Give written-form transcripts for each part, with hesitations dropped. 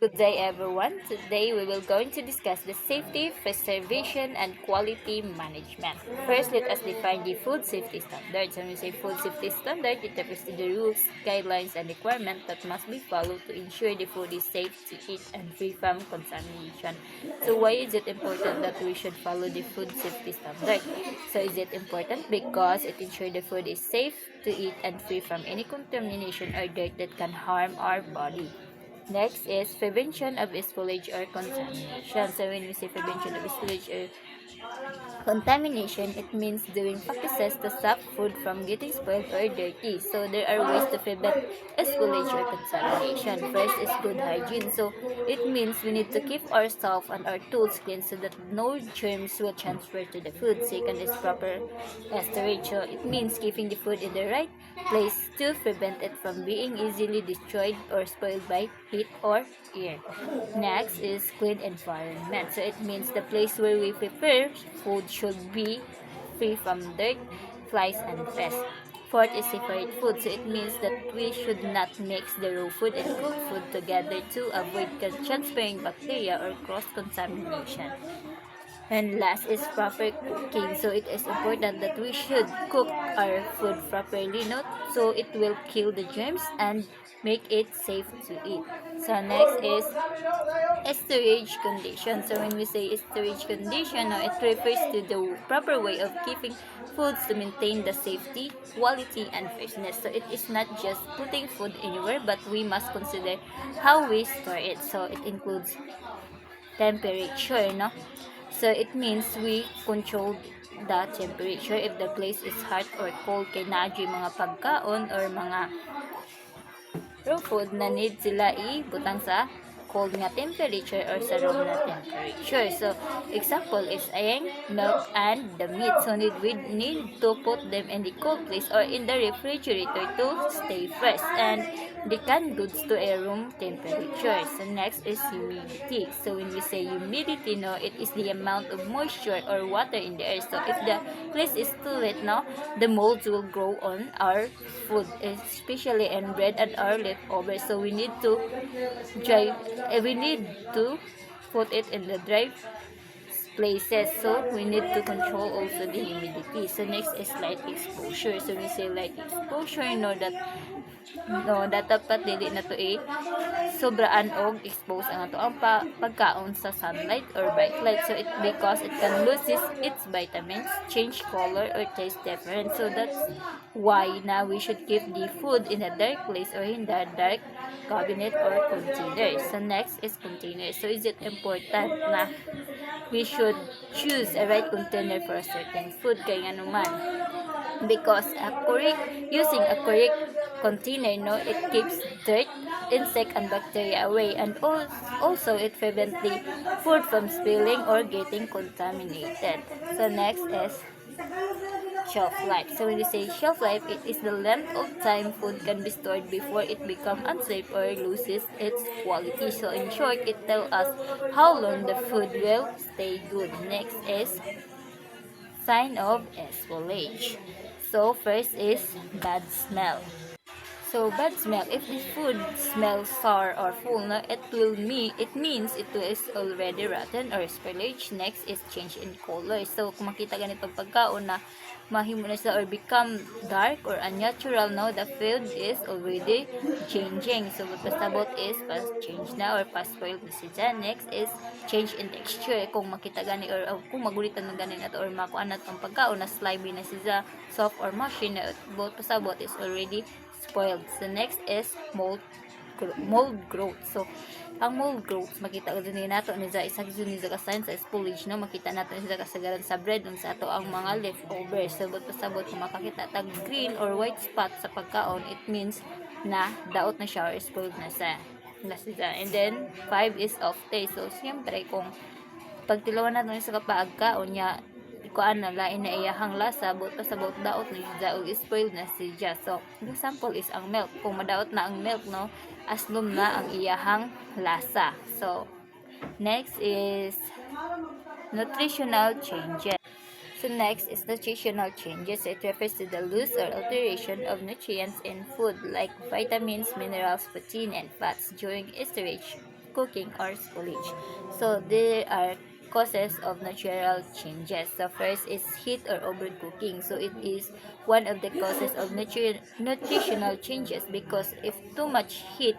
Good day everyone. Today we will going to discuss the safety, preservation, and quality management. First, let us define the food safety standards. When we say food safety standard, it refers to the rules, guidelines, and requirements that must be followed to ensure the food is safe to eat and free from contamination. So why is it important that we should follow the food safety standard? So is it important? Because it ensures the food is safe to eat and free from any contamination or dirt that can harm our body. Next is prevention of spillage or contamination. So when we say prevention of spillage or contamination, it means doing practices to stop food from getting spoiled or dirty. So there are ways to prevent spillage or contamination. First is good hygiene. So it means we need to keep ourselves and our tools clean so that no germs will transfer to the food. Second is proper storage. So it means keeping the food in the right place to prevent it from being easily destroyed or spoiled by heat or air. Next is clean environment. So it means the place where we prepare food should be free from dirt, flies, and pests. Fourth is separate food. So it means that we should not mix the raw food and cooked food together to avoid transferring bacteria or cross-contamination. And last is proper cooking. So it is important that we should cook our food properly, not so it will kill the germs and make it safe to eat. So next is storage condition. So when we say storage condition, it refers to the proper way of keeping foods to maintain the safety, quality, and freshness. So it is not just putting food anywhere, but we must consider how we store it. So it includes temperature, no? So it means we control the temperature if the place is hot or cold kay nadyo mga pagkaon or mga raw food na need sila ibutang sa cold nga temperature or sa room na temperature. So, example is ayang milk and the meat. So, we need to put them in the cold place or in the refrigerator to stay fresh. And the canned goods to a room temperature. So, next is humidity. So, when we say humidity, no, it is the amount of moisture or water in the air. So, if the place is too wet, no, the molds will grow on our food, especially in bread and our leftovers. So, we need to put it in the dry places. So we need to control also the humidity. So next is light exposure. So we say light exposure, dapat dili na to sobraan og expose ang ato ang pagkaon sa sunlight or bright light. So it because it can lose its vitamins, change color or taste different. So that's why now we should keep the food in a dark place or in the dark cabinet or container. So next is container. So is it important na we should choose a right container for a certain food kay nga naman because using a correct container, no, it keeps dirt, insect, and bacteria away, and also it prevents the food from spilling or getting contaminated. So next is shelf life. So when we say shelf life, it is the length of time food can be stored before it becomes unsafe or loses its quality. So in short, it tells us how long the food will stay good. Next is sign of spoilage. So first is bad smell. So bad smell, if the food smells sour or full, no, it means it is already rotten or spoilage. Next is change in color. So kung makita ganitong pagkaon na mahimo na sila or become dark or unnatural, no, the food is already changing. So what pasabot is past change na or past spoiled na siya. Next is change in texture. Kung makita gani or kung magulitan ng gani nato or makuan natong pagkaon na slimy na siya, soft or mushy na both pasabot is already spoiled. So next is mold growth. So ang mold growth makita din nato ni sa isang ni sa sign sa spoilage, no, makita nato ni sa kasagaran sa bread ung sa ato ang mga leftovers. So but pasabot kung makakita tag green or white spot sa pagkaon, it means na daot na siya or spoiled na siya. And then 5 is off taste. So siyempre kung pagtilawan nato sa kapagkaon niya kuan na lain na iyahang lasa but pasabot daot na siya og spoiled na siya. So example is ang milk. Kung madaot na ang milk, no, aslom na ang iyahang lasa. So next is nutritional changes. So next is nutritional changes. It refers to the loss or alteration of nutrients in food like vitamins, minerals, protein, and fats during storage overcooking or spoilage. So there are causes of natural changes. So first is heat or overcooking. So it is one of the causes of nutritional changes because if too much heat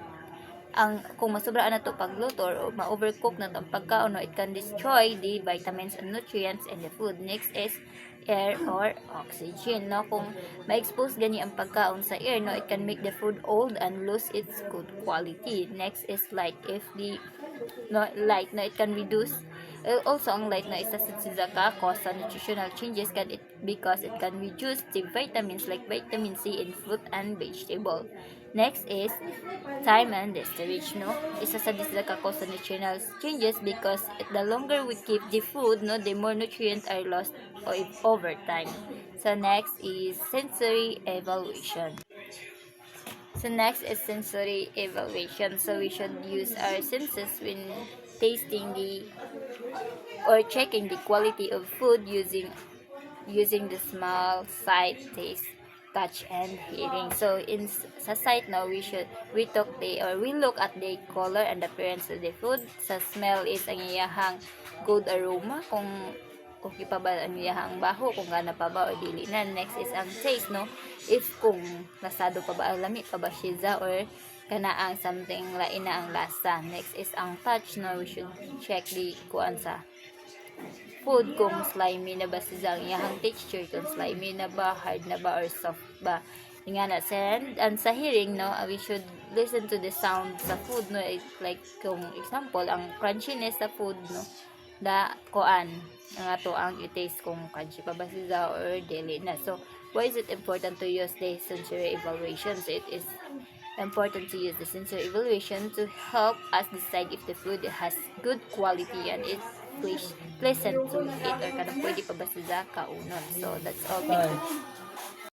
kung masobra na to pagluto or ma-overcook na to ang pagkaon, no, it can destroy the vitamins and nutrients in the food. Next is air or oxygen, no, kung ma-expose gani ang pagkaon sa air, no, it can make the food old and lose its good quality. Next is light. If the light, no, it can reduce also ang light na isa sa cause sa nutritional changes because it can reduce the vitamins like vitamin C in fruit and vegetable. Next is time and storage, no, isa sa cause sa nutritional changes because the longer we keep the food, no, the more nutrients are lost over time. So next is sensory evaluation. So next is sensory evaluation. So we should use our senses when tasting or checking the quality of food using the smell, sight, taste, touch, and hearing. So sa sight now we look at the color and appearance of the food. Sa smell is ang iyahang good aroma, kung okay pa ba ang iyahang baho, kung gana pa ba o dili na. Next is ang taste, no, if kung lasado pa ba, lami pa ba siya or kanaang something lain na ang lasa. Next is ang touch, no, we should check the kuan sa food kung slimy na ba siya ang iyahang texture, kung slimy na ba, hard na ba, or soft ba. Nga na, and sa hearing, no, we should listen to the sound sa food, no, like kung example ang crunchiness sa food, no, da kuan nga to ang i-taste kung crunchy pa ba siya or dili na. So why is it important to use the sensory evaluation? So it is important to use the sensory evaluation to help us decide if the food has good quality and it's pleasant to eat or kanang pwede pa ba siya kaunon. So that's all.